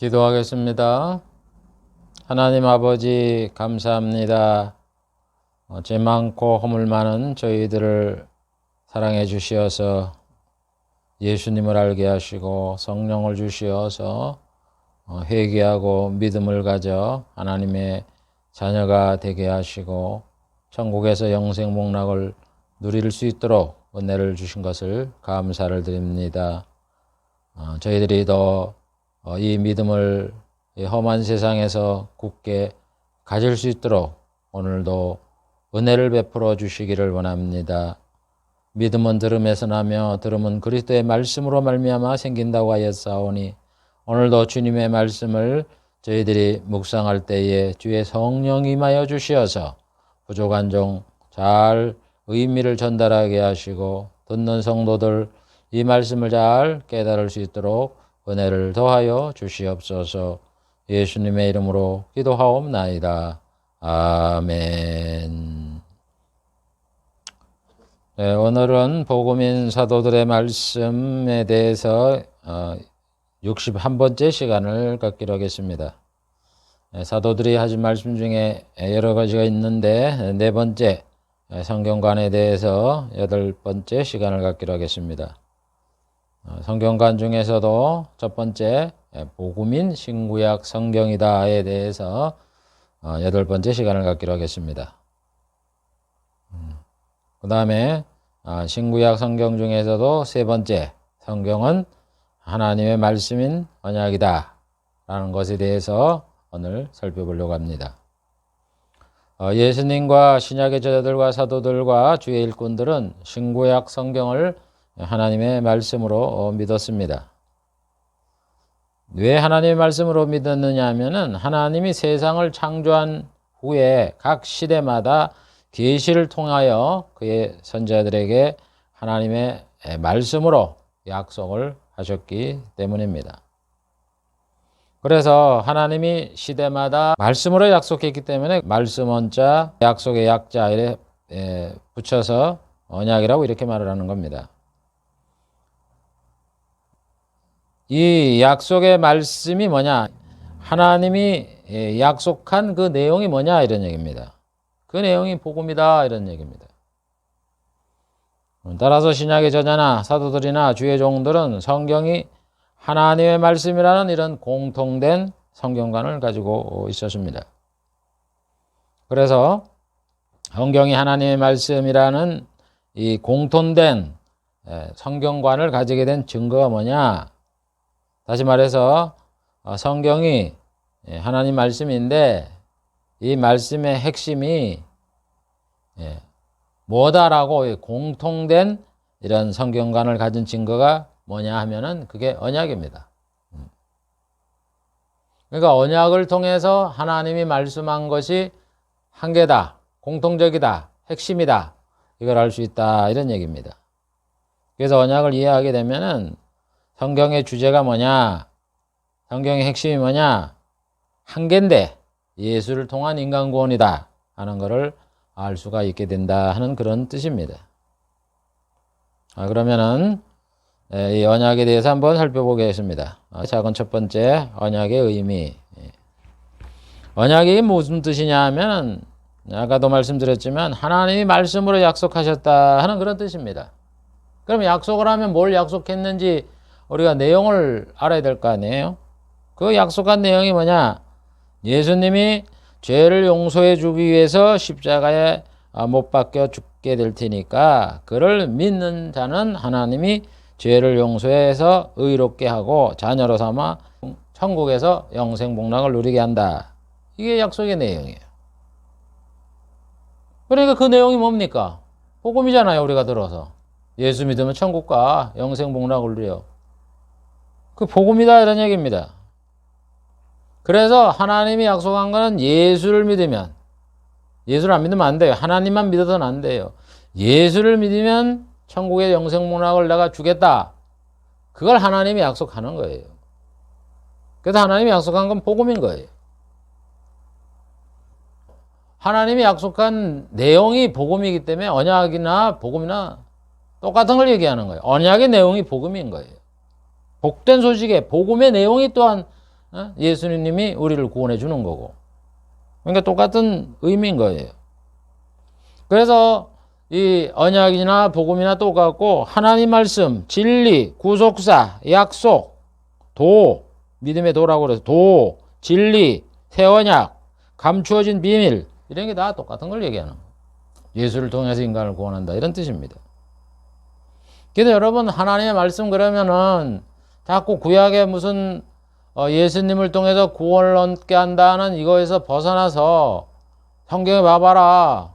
기도하겠습니다. 하나님 아버지 감사합니다. 죄 많고 허물 많은 저희들을 사랑해 주시어서 예수님을 알게 하시고 성령을 주시어서 회개하고 믿음을 가져 하나님의 자녀가 되게 하시고 천국에서 영생 복락을 누릴 수 있도록 은혜를 주신 것을 감사를 드립니다. 저희들이 더 이 믿음을 험한 세상에서 굳게 가질 수 있도록 오늘도 은혜를 베풀어 주시기를 원합니다. 믿음은 들음에서 나며 들음은 그리스도의 말씀으로 말미암아 생긴다고 하였사오니 오늘도 주님의 말씀을 저희들이 묵상할 때에 주의 성령이 임하여 주시어서 부족한 종 잘 의미를 전달하게 하시고 듣는 성도들 이 말씀을 잘 깨달을 수 있도록 은혜를 더하여 주시옵소서. 예수님의 이름으로 기도하옵나이다. 아멘. 네, 오늘은 복음인 사도들의 말씀에 대해서 61번째 시간을 갖기로 하겠습니다. 사도들이 하신 말씀 중에 여러 가지가 있는데 네 번째 성경관에 대해서 8번째 시간을 갖기로 하겠습니다. 성경관 중에서도 첫 번째 복음인 신구약 성경이다에 대해서 8번째 시간을 갖기로 하겠습니다. 그 다음에 신구약 성경 중에서도 세 번째 성경은 하나님의 말씀인 언약이다 라는 것에 대해서 오늘 살펴보려고 합니다. 예수님과 신약의 제자들과 사도들과 주의 일꾼들은 신구약 성경을 하나님의 말씀으로 믿었습니다. 왜 하나님의 말씀으로 믿었느냐 하면은 하나님이 세상을 창조한 후에 각 시대마다 계시를 통하여 그의 선지자들에게 하나님의 말씀으로 약속을 하셨기 때문입니다. 그래서 하나님이 시대마다 말씀으로 약속했기 때문에 말씀 원자, 약속의 약자에 붙여서 언약이라고 이렇게 말을 하는 겁니다. 이 약속의 말씀이 뭐냐? 하나님이 약속한 그 내용이 뭐냐? 이런 얘기입니다. 그 내용이 복음이다 이런 얘기입니다. 따라서 신약의 저자나 사도들이나 주의 종들은 성경이 하나님의 말씀이라는 이런 공통된 성경관을 가지고 있었습니다. 그래서 성경이 하나님의 말씀이라는 이 공통된 성경관을 가지게 된 증거가 뭐냐? 다시 말해서 성경이 하나님 말씀인데 이 말씀의 핵심이 뭐다라고 공통된 이런 성경관을 가진 증거가 뭐냐 하면은 그게 언약입니다. 그러니까 언약을 통해서 하나님이 말씀한 것이 한계다, 공통적이다, 핵심이다 이걸 알 수 있다 이런 얘기입니다. 그래서 언약을 이해하게 되면은 성경의 주제가 뭐냐? 성경의 핵심이 뭐냐? 한계인데 예수를 통한 인간 구원이다 하는 것을 알 수가 있게 된다 하는 그런 뜻입니다. 그러면은 이 언약에 대해서 한번 살펴보겠습니다. 작은 첫 번째 언약의 의미. 언약이 무슨 뜻이냐 하면 아까도 말씀드렸지만 하나님이 말씀으로 약속하셨다 하는 그런 뜻입니다. 그럼 약속을 하면 뭘 약속했는지 우리가 내용을 알아야 될 거 아니에요? 그 약속한 내용이 뭐냐? 예수님이 죄를 용서해 주기 위해서 십자가에 못 박혀 죽게 될 테니까 그를 믿는 자는 하나님이 죄를 용서해서 의롭게 하고 자녀로 삼아 천국에서 영생 복락을 누리게 한다. 이게 약속의 내용이에요. 그러니까 그 내용이 뭡니까? 복음이잖아요. 우리가 들어서. 예수 믿으면 천국과 영생 복락을 누려. 그 복음이다 이런 얘기입니다. 그래서 하나님이 약속한 거는 예수를 믿으면, 예수를 안 믿으면 안 돼요. 하나님만 믿어서는 안 돼요. 예수를 믿으면 천국의 영생 복락을 내가 주겠다. 그걸 하나님이 약속하는 거예요. 그래서 하나님이 약속한 건 복음인 거예요. 하나님이 약속한 내용이 복음이기 때문에 언약이나 복음이나 똑같은 걸 얘기하는 거예요. 언약의 내용이 복음인 거예요. 복된 소식에 복음의 내용이 또한 예수님이 우리를 구원해 주는 거고. 그러니까 똑같은 의미인 거예요. 그래서 이 언약이나 복음이나 똑같고 하나님 말씀, 진리, 구속사, 약속, 도, 믿음의 도라고 그래서 도, 진리, 새 언약, 감추어진 비밀 이런 게 다 똑같은 걸 얘기하는 거예요. 예수를 통해서 인간을 구원한다 이런 뜻입니다. 그래서 여러분 하나님의 말씀 그러면은 자꾸 구약에 무슨 예수님을 통해서 구원을 얻게 한다는 이거에서 벗어나서 성경에 봐봐라.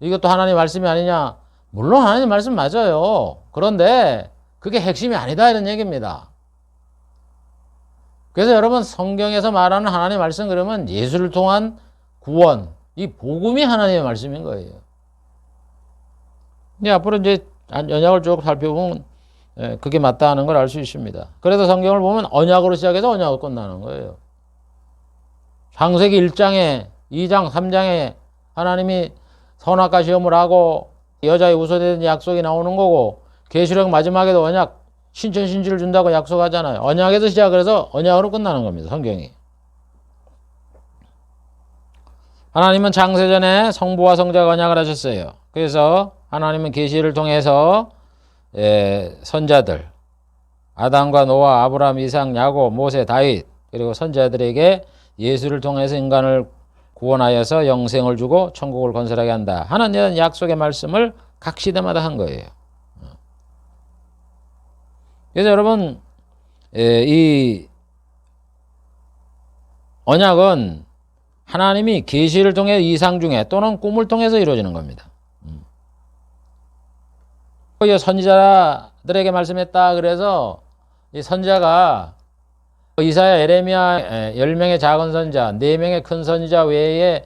이것도 하나님의 말씀이 아니냐? 물론 하나님의 말씀 맞아요. 그런데 그게 핵심이 아니다 이런 얘기입니다. 그래서 여러분 성경에서 말하는 하나님의 말씀 그러면 예수를 통한 구원, 이 복음이 하나님의 말씀인 거예요. 이제 앞으로 이제 언약을 쭉 살펴보면 그게 맞다 하는 걸 알 수 있습니다. 그래서 성경을 보면 언약으로 시작해서 언약으로 끝나는 거예요. 창세기 1장에 2장 3장에 하나님이 선악과 시험을 하고 여자의 우소되는 약속이 나오는 거고 계시록 마지막에도 언약 신천신지를 준다고 약속하잖아요. 언약에서 시작을 해서 언약으로 끝나는 겁니다. 성경이. 하나님은 창세전에 성부와 성자가 언약을 하셨어요. 그래서 하나님은 계시를 통해서 선자들 아담과 노아, 아브라함, 이삭, 야곱, 모세, 다윗 그리고 선자들에게 예수를 통해서 인간을 구원하여서 영생을 주고 천국을 건설하게 한다 하는 이런 약속의 말씀을 각 시대마다 한 거예요. 그래서 여러분 이 언약은 하나님이 계시를 통해 이상 중에 또는 꿈을 통해서 이루어지는 겁니다. 선지자들에게 말씀했다 그래서 이 선지자가 이사야, 에레미야 10명의 작은 선지자, 4명의 큰 선지자 외에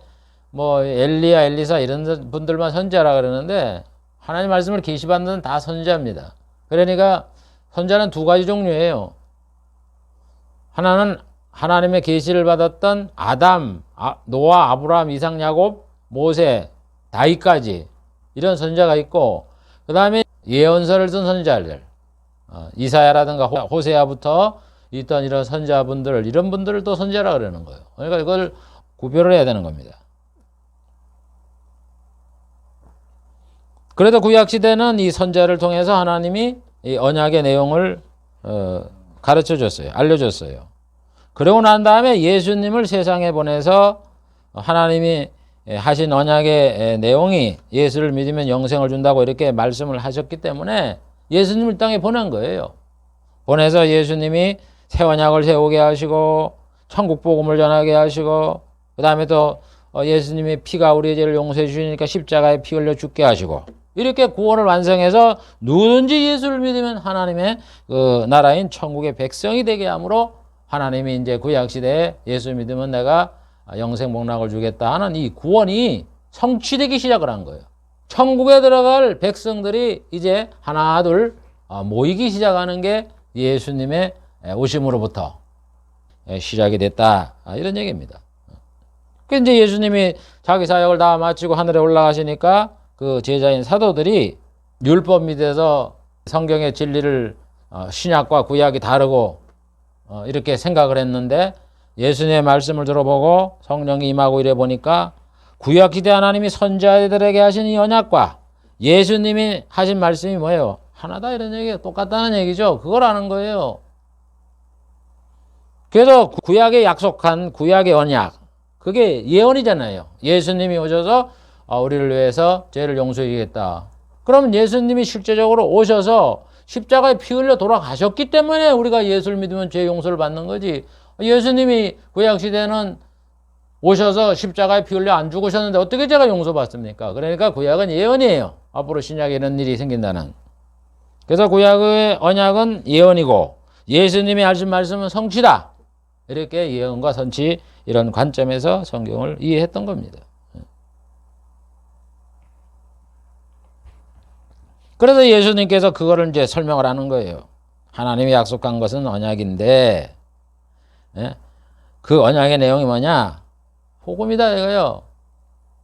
뭐 엘리야, 엘리사 이런 분들만 선지자라 그러는데 하나님 말씀을 계시받는 다 선지자입니다. 그러니까 선지자는 두 가지 종류예요. 하나는 하나님의 계시를 받았던 아담, 노아, 아브라함, 이삭, 야곱, 모세, 다윗까지 이런 선지자가 있고 그 다음에 예언서를 쓴 선지자들 이사야라든가 호세아부터 있던 이런 선지자분들 이런 분들을 또 선지자라 그러는 거예요. 그러니까 이걸 구별을 해야 되는 겁니다. 그래도 구약시대는 이 선지자를 통해서 하나님이 이 언약의 내용을 가르쳐 줬어요. 알려줬어요. 그러고 난 다음에 예수님을 세상에 보내서 하나님이 하신 언약의 내용이 예수를 믿으면 영생을 준다고 이렇게 말씀을 하셨기 때문에 예수님을 땅에 보낸 거예요. 보내서 예수님이 새 언약을 세우게 하시고 천국 복음을 전하게 하시고 그 다음에 또 예수님의 피가 우리의 죄를 용서해 주시니까 십자가에 피 흘려 죽게 하시고 이렇게 구원을 완성해서 누구든지 예수를 믿으면 하나님의 그 나라인 천국의 백성이 되게 함으로 하나님이 이제 구약시대에 예수 믿으면 내가 영생 복락을 주겠다 하는 이 구원이 성취되기 시작을 한 거예요. 천국에 들어갈 백성들이 이제 하나 둘 모이기 시작하는 게 예수님의 오심으로부터 시작이 됐다 이런 얘기입니다. 그 이제 예수님이 자기 사역을 다 마치고 하늘에 올라가시니까 그 제자인 사도들이 율법 밑에서 성경의 진리를 신약과 구약이 다르고 이렇게 생각을 했는데 예수님의 말씀을 들어보고 성령이 임하고 이래 보니까 구약시대 하나님이 선지자들에게 하신 이 언약과 예수님이 하신 말씀이 뭐예요? 하나다 이런 얘기예요. 똑같다는 얘기죠. 그걸 아는 거예요. 그래서 구약에 약속한 구약의 언약 그게 예언이잖아요. 예수님이 오셔서 우리를 위해서 죄를 용서해 주겠다. 그러면 예수님이 실제적으로 오셔서 십자가에 피 흘려 돌아가셨기 때문에 우리가 예수를 믿으면 죄 용서를 받는 거지. 예수님이 구약시대는 오셔서 십자가에 피 흘려 안 죽으셨는데 어떻게 죄가 용서받습니까? 그러니까 구약은 예언이에요. 앞으로 신약에 이런 일이 생긴다는. 그래서 구약의 언약은 예언이고 예수님이 하신 말씀은 성취다. 이렇게 예언과 선취 이런 관점에서 성경을 이해했던 겁니다. 그래서 예수님께서 그거를 이제 설명을 하는 거예요. 하나님이 약속한 것은 언약인데, 그 언약의 내용이 뭐냐? 복음이다 이거요.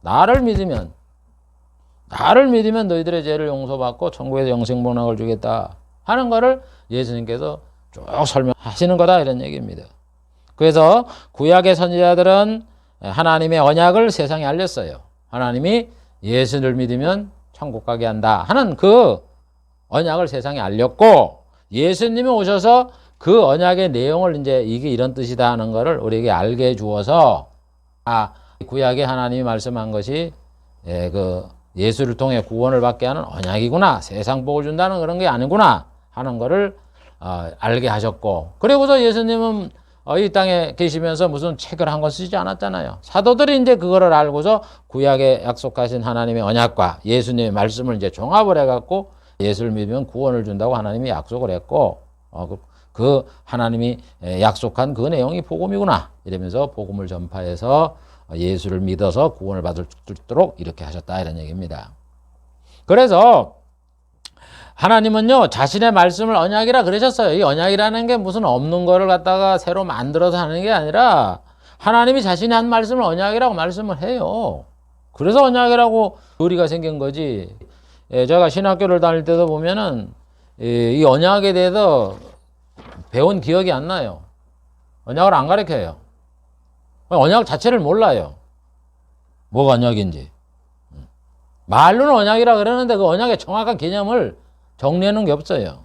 나를 믿으면 너희들의 죄를 용서받고 천국에서 영생 복락을 주겠다 하는 거를 예수님께서 쭉 설명하시는 거다 이런 얘기입니다. 그래서 구약의 선지자들은 하나님의 언약을 세상에 알렸어요. 하나님이 예수를 믿으면 천국 가게 한다 하는 그 언약을 세상에 알렸고, 예수님이 오셔서 그 언약의 내용을 이제 이게 이런 뜻이다 하는 것을 우리에게 알게 해 주어서, 구약에 하나님이 말씀한 것이 그 예수를 통해 구원을 받게 하는 언약이구나, 세상 복을 준다는 그런 게 아니구나 하는 것을 알게 하셨고, 그리고서 예수님은 이 땅에 계시면서 무슨 책을 한 권 쓰지 않았잖아요. 사도들이 이제 그거를 알고서 구약에 약속하신 하나님의 언약과 예수님의 말씀을 이제 종합을 해갖고 예수를 믿으면 구원을 준다고 하나님이 약속을 했고, 그 하나님이 약속한 그 내용이 복음이구나 이러면서 복음을 전파해서 예수를 믿어서 구원을 받을 수 있도록 이렇게 하셨다 이런 얘기입니다. 그래서 하나님은요 자신의 말씀을 언약이라 그러셨어요. 이 언약이라는 게 무슨 없는 거를 갖다가 새로 만들어서 하는 게 아니라 하나님이 자신이 한 말씀을 언약이라고 말씀을 해요. 그래서 언약이라고 교리가 생긴 거지. 제가 신학교를 다닐 때도 보면은 이 언약에 대해서 배운 기억이 안 나요. 언약을 안 가르쳐요. 언약 자체를 몰라요. 뭐가 언약인지. 말로는 언약이라 그러는데 그 언약의 정확한 개념을 정리해 놓은 게 없어요.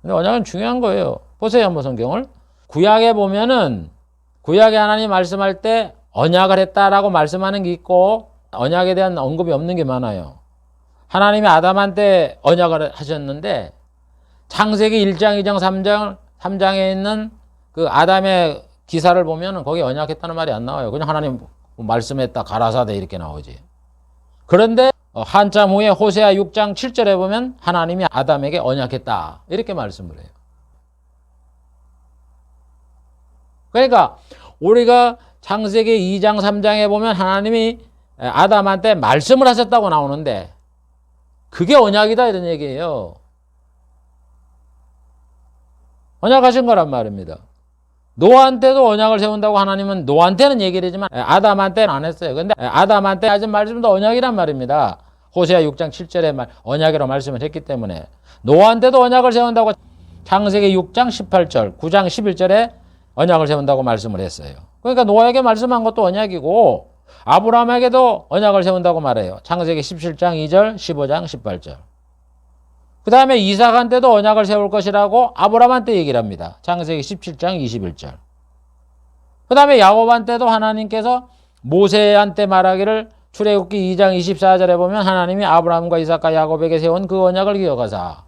근데 언약은 중요한 거예요. 보세요, 한번 성경을. 구약에 보면은 구약에 하나님 말씀할 때 언약을 했다라고 말씀하는 게 있고 언약에 대한 언급이 없는 게 많아요. 하나님이 아담한테 언약을 하셨는데 창세기 1장, 2장, 3장에 있는 그 아담의 기사를 보면은 거기 언약했다는 말이 안 나와요. 그냥 하나님 말씀했다, 가라사대 이렇게 나오지. 그런데 한참 후에 호세아 6장 7절에 보면 하나님이 아담에게 언약했다 이렇게 말씀을 해요. 그러니까 우리가 창세기 2장 3장에 보면 하나님이 아담한테 말씀을 하셨다고 나오는데 그게 언약이다 이런 얘기예요. 언약하신 거란 말입니다. 노아한테도 언약을 세운다고 하나님은 노아한테는 얘기를 하지만 아담한테는 안 했어요. 근데 아담한테 하신 말씀도 언약이란 말입니다. 호세아 6장 7절에 언약이라고 말씀을 했기 때문에 노아한테도 언약을 세운다고 창세기 6장 18절, 9장 11절에 언약을 세운다고 말씀을 했어요. 그러니까 노아에게 말씀한 것도 언약이고 아브라함에게도 언약을 세운다고 말해요. 창세기 17장 2절, 15장 18절. 그 다음에 이삭한테도 언약을 세울 것이라고 아브라함한테 얘기를 합니다. 창세기 17장 21절. 그 다음에 야곱한테도 하나님께서 모세한테 말하기를 출애굽기 2장 24절에 보면 하나님이 아브라함과 이삭과 야곱에게 세운 그 언약을 기억하사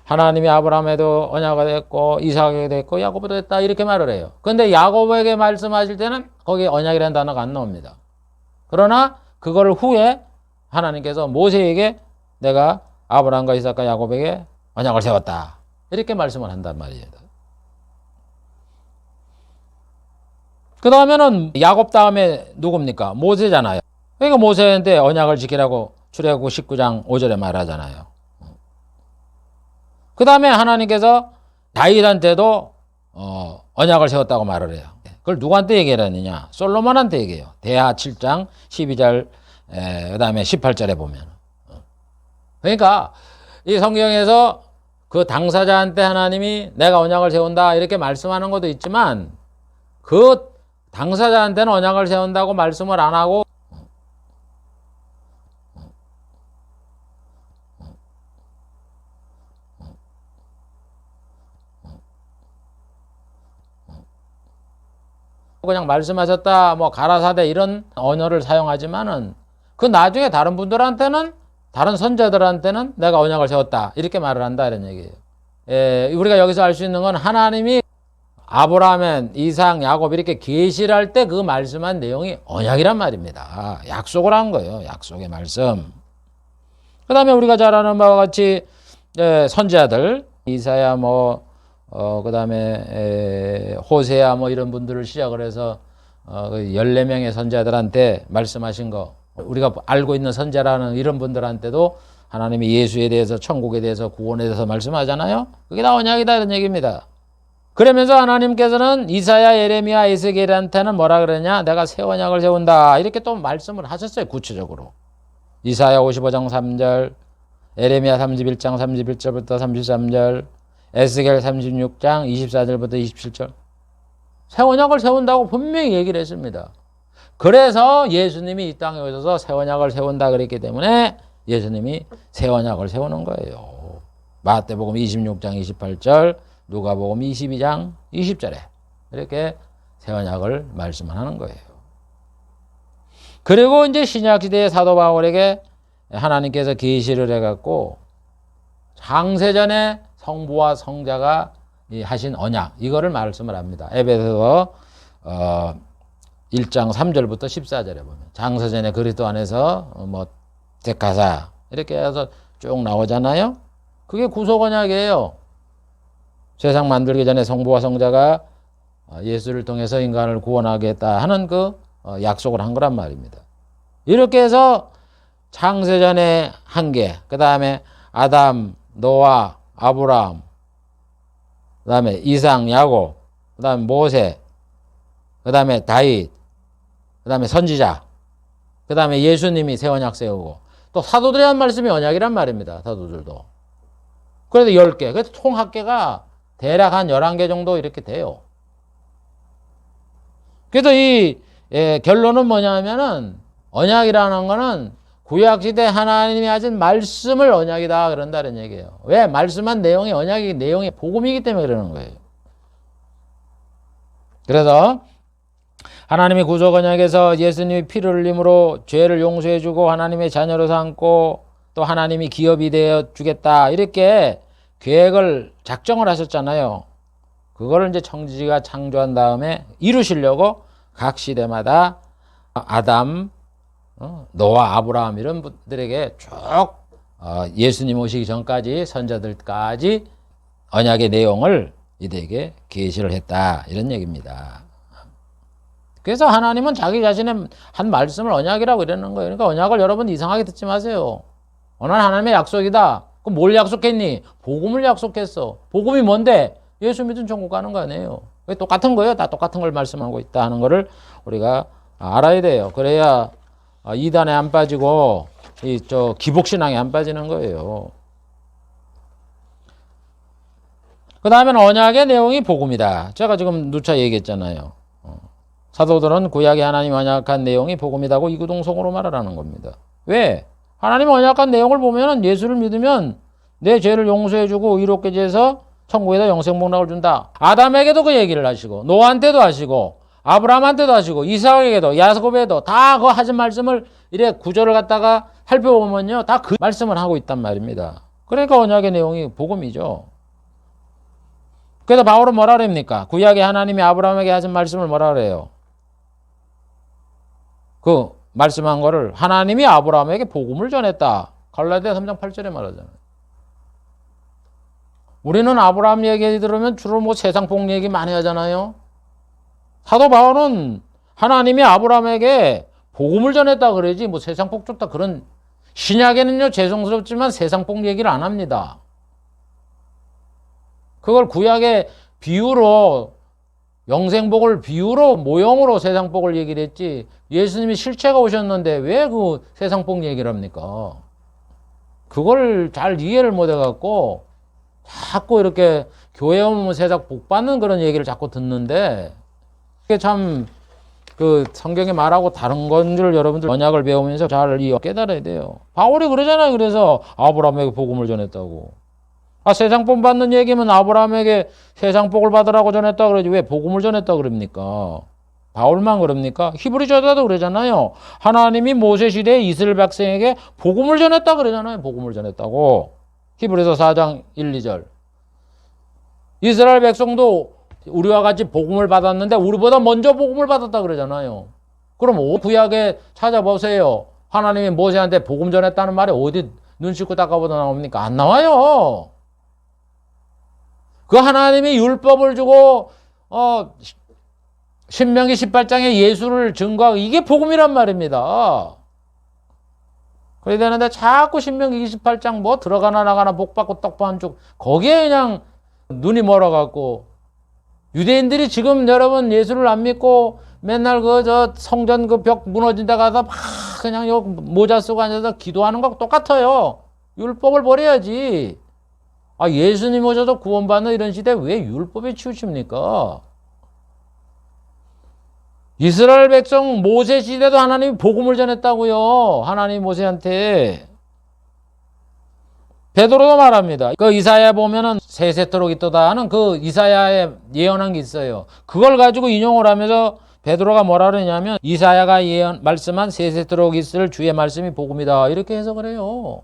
하나님이 아브라함에도 언약을 했고 이삭에게도 했고 야곱에도 했다 이렇게 말을 해요. 그런데 야곱에게 말씀하실 때는 거기에 언약이라는 단어가 안 나옵니다. 그러나 그걸 후에 하나님께서 모세에게 내가 아브라함과 이삭과 야곱에게 언약을 세웠다 이렇게 말씀을 한단 말이에요. 그 다음에는 야곱 다음에 누굽니까? 모세잖아요. 그러니까 모세한테 언약을 지키라고 출애굽 19장 5절에 말하잖아요. 그 다음에 하나님께서 다윗한테도 언약을 세웠다고 말을 해요. 그걸 누구한테 얘기하느냐? 솔로몬한테 얘기해요. 대하 7장 12절 그 다음에 18절에 보면. 그러니까 이 성경에서 그 당사자한테 하나님이 내가 언약을 세운다 이렇게 말씀하는 것도 있지만 그 당사자한테는 언약을 세운다고 말씀을 안 하고 그냥 말씀하셨다 뭐 가라사대 이런 언어를 사용하지만은 그 나중에 다른 분들한테는 다른 선자들한테는 내가 언약을 세웠다 이렇게 말을 한다 이런 얘기예요. 우리가 여기서 알 수 있는 건 하나님이 아브라함, 이삭, 야곱 이렇게 계시를 할 때 그 말씀한 내용이 언약이란 말입니다. 약속을 한 거예요. 약속의 말씀. 그 다음에 우리가 잘 아는 바와 같이 선지자들 이사야 그 다음에 호세야 이런 분들을 시작을 해서 14명의 선지자들한테 말씀하신 거 우리가 알고 있는 선지자라는 이런 분들한테도 하나님이 예수에 대해서 천국에 대해서 구원에 대해서 말씀하잖아요. 그게 다 언약이다 이런 얘기입니다. 그러면서 하나님께서는 이사야, 예레미야, 에스겔한테는 뭐라 그러냐? 내가 새 언약을 세운다 이렇게 또 말씀을 하셨어요. 구체적으로. 이사야 55장 3절, 예레미야 31장 31절부터 33절, 에스겔 36장 24절부터 27절. 새 언약을 세운다고 분명히 얘기를 했습니다. 그래서 예수님이 이 땅에 오셔서 새 언약을 세운다 그랬기 때문에 예수님이 새 언약을 세우는 거예요. 마태복음 26장 28절, 누가복음 22장 20절에 이렇게 새 언약을 말씀하는 거예요. 그리고 이제 신약시대의 사도 바울에게 하나님께서 계시를 해갖고 창세전에 성부와 성자가 하신 언약, 이거를 말씀을 합니다. 에베소서 1장 3절부터 14절에 보면 창세전에 그리스도 안에서 택하사 이렇게 해서 쭉 나오잖아요. 그게 구속 언약이에요. 세상 만들기 전에 성부와 성자가 예수를 통해서 인간을 구원하겠다 하는 그 약속을 한 거란 말입니다. 이렇게 해서 창세전에 한 개, 그 다음에 아담, 노아, 아브라함, 그 다음에 이상, 야곱, 그 다음에 모세, 그 다음에 다윗, 그 다음에 선지자, 그 다음에 예수님이 새 언약 세우고, 또 사도들이 한 말씀이 언약이란 말입니다. 사도들도. 그래서 10개. 그래서 총 합계가 대략 한 11개 정도 이렇게 돼요. 그래서 이 결론은 뭐냐면은 언약이라는 거는 구약시대 하나님이 하신 말씀을 언약이다 그런다는 얘기예요. 왜? 말씀한 내용이 언약이 내용이 복음이기 때문에 그러는 거예요. 그래서 하나님의 구속 언약에서 예수님이 피를 흘림으로 죄를 용서해주고 하나님의 자녀로 삼고 또 하나님이 기업이 되어 주겠다 이렇게 계획을 작정을 하셨잖아요. 그거를 이제 청지기가 창조한 다음에 이루시려고 각 시대마다 아담, 노아, 아브라함 이런 분들에게 쭉 예수님 오시기 전까지 선자들까지 언약의 내용을 이들에게 계시를 했다 이런 얘기입니다. 그래서 하나님은 자기 자신의 한 말씀을 언약이라고 이러는 거예요. 그러니까 언약을 여러분 이상하게 듣지 마세요. 오늘 하나님의 약속이다. 그럼 뭘 약속했니? 복음을 약속했어. 복음이 뭔데? 예수 믿은 천국 가는 거 아니에요. 똑같은 거예요. 다 똑같은 걸 말씀하고 있다 하는 거를 우리가 알아야 돼요. 그래야 이단에 안 빠지고 기복신앙에 안 빠지는 거예요. 그 다음에는 언약의 내용이 복음이다. 제가 지금 누차 얘기했잖아요. 사도들은 구약의 하나님 언약한 내용이 복음이다고 이구동성으로 말하라는 겁니다. 왜? 하나님 언약한 내용을 보면 예수를 믿으면 내 죄를 용서해주고 의롭게 해서 천국에다 영생복락을 준다. 아담에게도 그 얘기를 하시고 노아한테도 하시고 아브라함한테도 하시고 이삭에게도 야곱에도 다 그 하신 말씀을 이래 구절을 갖다가 살펴보면요 다 그 말씀을 하고 있단 말입니다. 그러니까 언약의 내용이 복음이죠. 그래서 바울은 뭐라 그럽니까? 구약의 하나님이 아브라함에게 하신 말씀을 뭐라 그래요? 그 말씀한 거를 하나님이 아브라함에게 복음을 전했다. 갈라디아 3장 8절에 말하잖아요. 우리는 아브라함 얘기 들으면 주로 세상 복 얘기 많이 하잖아요. 사도 바울은 하나님이 아브라함에게 복음을 전했다 그러지 세상 복 줬다 그런 신약에는요 죄송스럽지만 세상 복 얘기를 안 합니다. 그걸 구약의 비유로 영생복을 비유로 모형으로 세상복을 얘기를 했지 예수님이 실체가 오셨는데 왜 그 세상복 얘기를 합니까? 그걸 잘 이해를 못 해갖고 자꾸 이렇게 교회 오면 세상 복 받는 그런 얘기를 자꾸 듣는데 그게 참 그 성경에 말하고 다른 건 줄 여러분들 언약을 배우면서 잘 깨달아야 돼요. 바울이 그러잖아요. 그래서 아브라함에게 복음을 전했다고. 세상 복 받는 얘기면 아브라함에게 세상 복을 받으라고 전했다 그러지 왜 복음을 전했다 그럽니까? 바울만 그럽니까? 히브리서에도 그러잖아요. 하나님이 모세 시대에 이스라엘 백성에게 복음을 전했다 그러잖아요. 복음을 전했다고. 히브리서 4장 1, 2절. 이스라엘 백성도 우리와 같이 복음을 받았는데 우리보다 먼저 복음을 받았다 그러잖아요. 그럼 구약에 찾아보세요. 하나님이 모세한테 복음 전했다는 말이 어디 눈 씻고 닦아보다 나옵니까? 안 나와요. 그 하나님이 율법을 주고 신명기 18장에 예수를 증거하고 이게 복음이란 말입니다. 그래야 되는데 자꾸 신명기 28장 들어가나 나가나 복 받고 떡 받은 쪽 거기에 그냥 눈이 멀어갖고 유대인들이 지금 여러분 예수를 안 믿고 맨날 성전 벽 무너진 데 가서 막 그냥 모자 쓰고 앉아서 기도하는 거 똑같아요. 율법을 버려야지. 예수님 오셔서 구원받는 이런 시대에 왜 율법에 치우칩니까? 이스라엘 백성 모세 시대도 하나님이 복음을 전했다고요. 하나님 모세한테. 베드로도 말합니다. 그 이사야 보면은 세세토록 있도다 하는 그 이사야에 예언한 게 있어요. 그걸 가지고 인용을 하면서 베드로가 뭐라 그러냐면 이사야가 말씀한 세세토록 있을 주의 말씀이 복음이다. 이렇게 해석을 해요.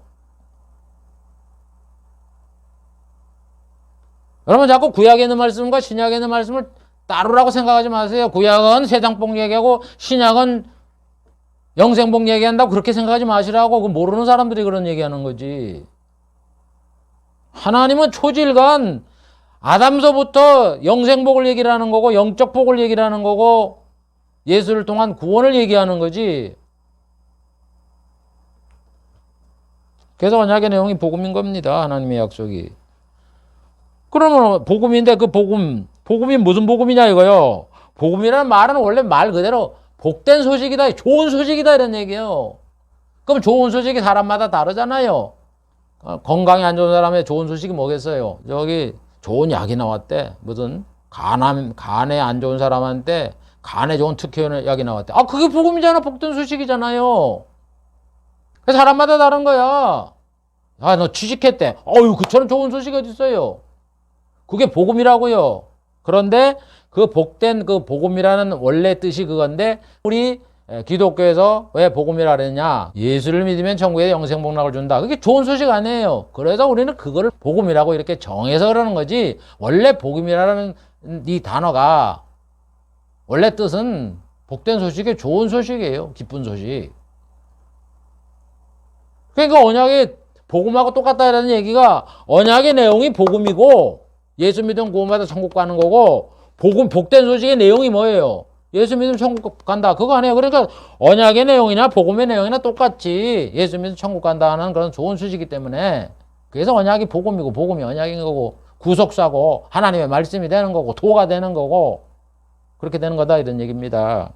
여러분 자꾸 구약에 있는 말씀과 신약에 있는 말씀을 따로라고 생각하지 마세요. 구약은 세상복 얘기하고 신약은 영생복 얘기한다고 그렇게 생각하지 마시라고. 그 모르는 사람들이 그런 얘기하는 거지. 하나님은 초질간 아담서부터 영생복을 얘기를 하는 거고 영적 복을 얘기를 하는 거고 예수를 통한 구원을 얘기하는 거지. 그래서 언약의 내용이 복음인 겁니다. 하나님의 약속이. 그러면 복음인데 그 복음이 무슨 복음이냐 이거요. 복음이라는 말은 원래 말 그대로 복된 소식이다, 좋은 소식이다 이런 얘기예요. 그럼 좋은 소식이 사람마다 다르잖아요. 건강이 안 좋은 사람의 좋은 소식이 뭐겠어요? 저기 좋은 약이 나왔대. 무슨 간에 안 좋은 사람한테 간에 좋은 특효약이 나왔대. 아, 그게 복음이잖아. 복된 소식이잖아요. 그래서 사람마다 다른 거야. 아, 너 취직했대. 어휴, 그처럼 좋은 소식이 어디 있어요? 그게 복음이라고요. 그런데 그 복된 그 복음이라는 원래 뜻이 그건데 우리 기독교에서 왜 복음이라 그랬냐? 예수를 믿으면 천국에 영생 복락을 준다. 그게 좋은 소식 아니에요. 그래서 우리는 그거를 복음이라고 이렇게 정해서 그러는 거지. 원래 복음이라는 이 단어가 원래 뜻은 복된 소식이 좋은 소식이에요. 기쁜 소식. 그러니까 언약이 복음하고 똑같다라는 얘기가 언약의 내용이 복음이고 예수 믿으면 구원받아 천국 가는 거고 복된 소식의 내용이 뭐예요? 예수 믿으면 천국 간다. 그거 아니에요. 그러니까 언약의 내용이나 복음의 내용이나 똑같지. 예수 믿으면 천국 간다 하는 그런 좋은 소식이기 때문에 그래서 언약이 복음이고 복음이 언약인 거고 구속사고 하나님의 말씀이 되는 거고 도가 되는 거고 그렇게 되는 거다 이런 얘기입니다.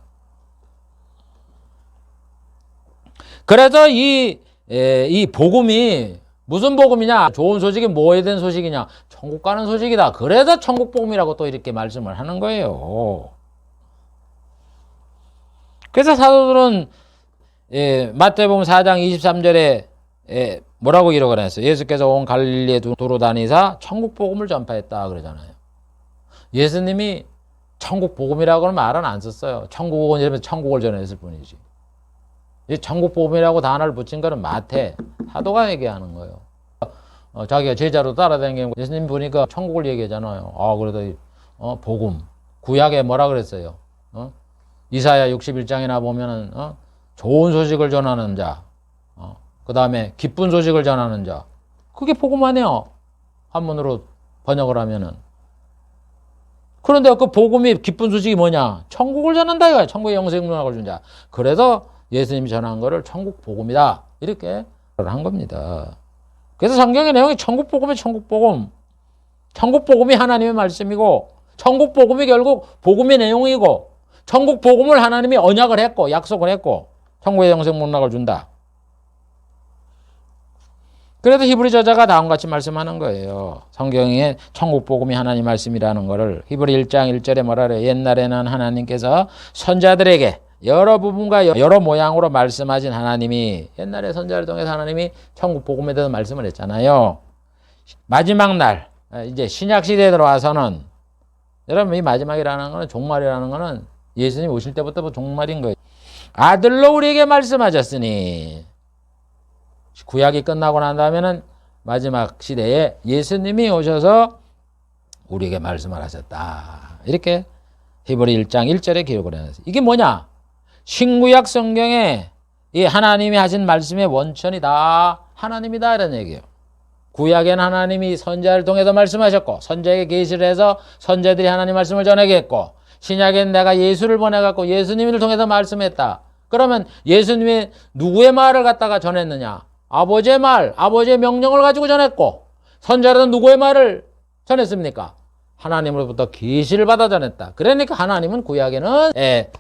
그래서 이 복음이 무슨 복음이냐? 좋은 소식이 뭐에 대한 소식이냐? 천국 가는 소식이다. 그래서 천국 복음이라고 또 이렇게 말씀을 하는 거예요. 그래서 사도들은 마태복음 4장 23절에 뭐라고 기록을 했어요? 예수께서 온 갈릴리에 도로 다니사 천국 복음을 전파했다 그러잖아요. 예수님이 천국 복음이라고는 말은 안 썼어요. 천국은 이러면 천국을 전했을 뿐이지. 이 천국 복음이라고 단어를 붙인 거는 마태 사도가 얘기하는 거예요. 자기가 제자로 따라다니는 예수님 보니까 천국을 얘기하잖아요. 아, 그래도 복음 구약에 뭐라 그랬어요? 이사야 61장이나 보면은 좋은 소식을 전하는 자, 그 다음에 기쁜 소식을 전하는 자, 그게 복음 아니에요. 한문으로 번역을 하면은. 그런데 그 복음이 기쁜 소식이 뭐냐? 천국을 전한다 이거야. 천국의 영생 문학을 준 자. 그래서 예수님이 전한 거를 천국 복음이다 이렇게 한 겁니다. 그래서 성경의 내용이 천국 복음이 천국 복음. 천국 복음이 하나님의 말씀이고 천국 복음이 결국 복음의 내용이고 천국 복음을 하나님이 언약을 했고 약속을 했고 천국의 영생 문학을 준다. 그래서 히브리 저자가 다음과 같이 말씀하는 거예요. 성경에 천국 복음이 하나님 말씀이라는 거를 히브리 1장 1절에 뭐라 그래요? 옛날에는 하나님께서 선자들에게 여러 부분과 여러 모양으로 말씀하신 하나님이 옛날에 선자를 통해서 하나님이 천국 복음에 대해서 말씀을 했잖아요. 마지막 날 이제 신약 시대에 들어와서는 여러분 이 마지막이라는 거는 종말이라는 거는 예수님 오실 때부터 종말인 거예요. 아들로 우리에게 말씀하셨으니 구약이 끝나고 난 다음에는 마지막 시대에 예수님이 오셔서 우리에게 말씀을 하셨다. 이렇게 히브리 1장 1절에 기록을 해놨어요. 이게 뭐냐? 신구약 성경에 이 하나님이 하신 말씀의 원천이 다 하나님이다 이런 얘기예요. 구약에는 하나님이 선자를 통해서 말씀하셨고 선자에게 계시를 해서 선자들이 하나님 말씀을 전하게 했고 신약에는 내가 예수를 보내갖고 예수님을 통해서 말씀했다. 그러면 예수님이 누구의 말을 갖다가 전했느냐? 아버지의 말, 아버지의 명령을 가지고 전했고 선자들은 누구의 말을 전했습니까? 하나님으로부터 계시를 받아 전했다. 그러니까 하나님은 구약에는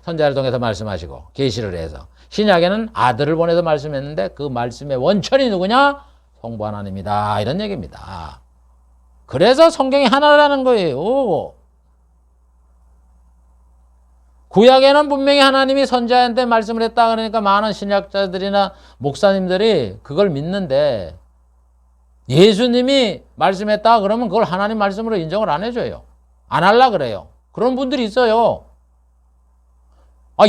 선자를 통해서 말씀하시고 계시를 해서 신약에는 아들을 보내서 말씀했는데 그 말씀의 원천이 누구냐? 성부 하나님이다. 이런 얘기입니다. 그래서 성경이 하나라는 거예요. 구약에는 분명히 하나님이 선지자한테 말씀을 했다 그러니까 많은 신약자들이나 목사님들이 그걸 믿는데, 예수님이 말씀했다 그러면 그걸 하나님 말씀으로 인정을 안 해줘요. 안 할라 그래요. 그런 분들이 있어요.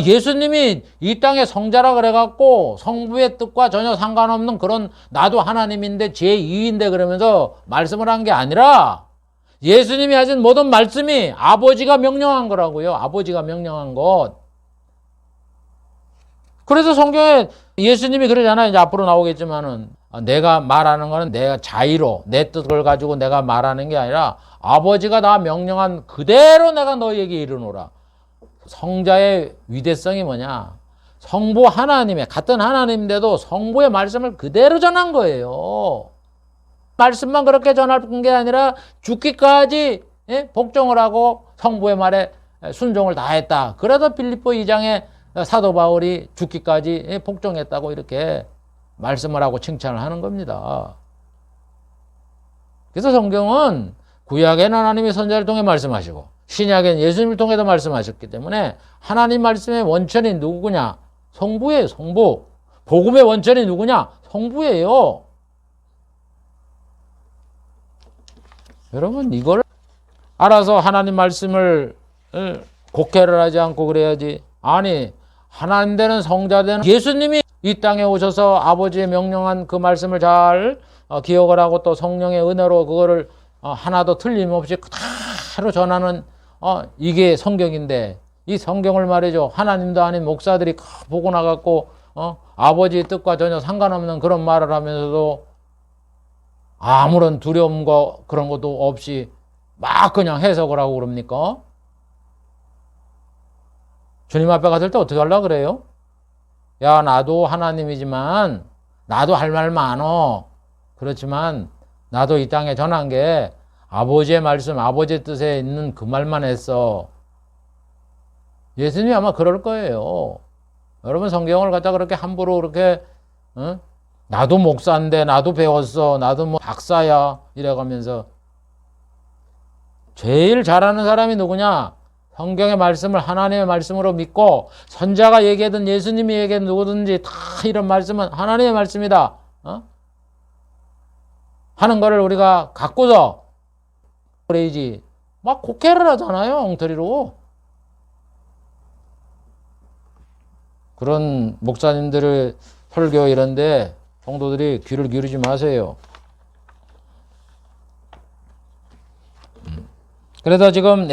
예수님이 이 땅의 성자라 그래갖고 성부의 뜻과 전혀 상관없는 그런, 나도 하나님인데 제2인데 그러면서 말씀을 한 게 아니라, 예수님이 하신 모든 말씀이 아버지가 명령한 거라고요. 아버지가 명령한 것. 그래서 성경에 예수님이 그러잖아요. 이제 앞으로 나오겠지만은, 내가 말하는 거는 내가 자의로 내 뜻을 가지고 내가 말하는 게 아니라 아버지가 나 명령한 그대로 내가 너희에게 이르노라. 성자의 위대성이 뭐냐? 성부 하나님의, 같은 하나님인데도 성부의 말씀을 그대로 전한 거예요. 말씀만 그렇게 전할 게 아니라 죽기까지 복종을 하고 성부의 말에 순종을 다했다. 그래서 빌립보 2장에 사도 바울이 죽기까지 복종했다고 이렇게 말씀을 하고 칭찬을 하는 겁니다. 그래서 성경은 구약에는 하나님이 선지자를 통해 말씀하시고 신약에는 예수님을 통해서 말씀하셨기 때문에 하나님 말씀의 원천이 누구냐? 성부예요. 성부. 복음의 원천이 누구냐? 성부예요. 여러분, 이걸 알아서 하나님 말씀을 곡해를 하지 않고 그래야지. 아니, 하나님 되는 성자 되는 예수님이 이 땅에 오셔서 아버지의 명령한 그 말씀을 잘 기억을 하고 또 성령의 은혜로 그거를 하나도 틀림없이 그대로 전하는 이게 성경인데, 이 성경을 말이죠. 하나님도 아닌 목사들이 보고 나갔고 아버지의 뜻과 전혀 상관없는 그런 말을 하면서도 아무런 두려움과 그런 것도 없이 막 그냥 해석을 하고 그럽니까? 주님 앞에 갔을 때 어떻게 하려고 그래요? 야, 나도 하나님이지만 나도 할 말 많어. 그렇지만 나도 이 땅에 전한 게 아버지의 말씀, 아버지의 뜻에 있는 그 말만 했어. 예수님이 아마 그럴 거예요. 여러분, 성경을 갖다 그렇게 함부로 그렇게 나도 목사인데 나도 배웠어, 나도 뭐 박사야 이래가면서. 제일 잘하는 사람이 누구냐? 성경의 말씀을 하나님의 말씀으로 믿고 선자가 얘기하든 예수님이 얘기하든 누구든지 다 이런 말씀은 하나님의 말씀이다 하는 거를 우리가 갖고서 그래야지. 막 곡해를 하잖아요, 엉터리로. 그런 목사님들의 설교 이런데 성도들이 귀를 기울이지 마세요. 그래서 지금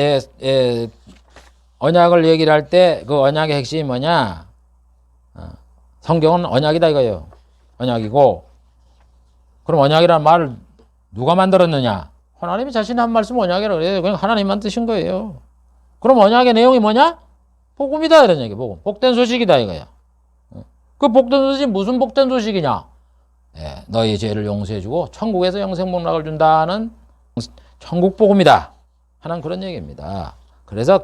언약을 얘기를 할 때 그 언약의 핵심이 뭐냐? 성경은 언약이다 이거예요. 언약이고, 그럼 언약이라는 말을 누가 만들었느냐? 하나님이 자신이 한 말씀 언약이라고 그래요. 그냥 하나님만 뜻인 거예요. 그럼 언약의 내용이 뭐냐? 복음이다 이런 얘기. 복음. 복된 소식이다 이거야. 그 복된 소식이 무슨 복된 소식이냐? 너희 죄를 용서해주고 천국에서 영생 복락을 준다는 천국 복음이다 하는 그런 얘기입니다. 그래서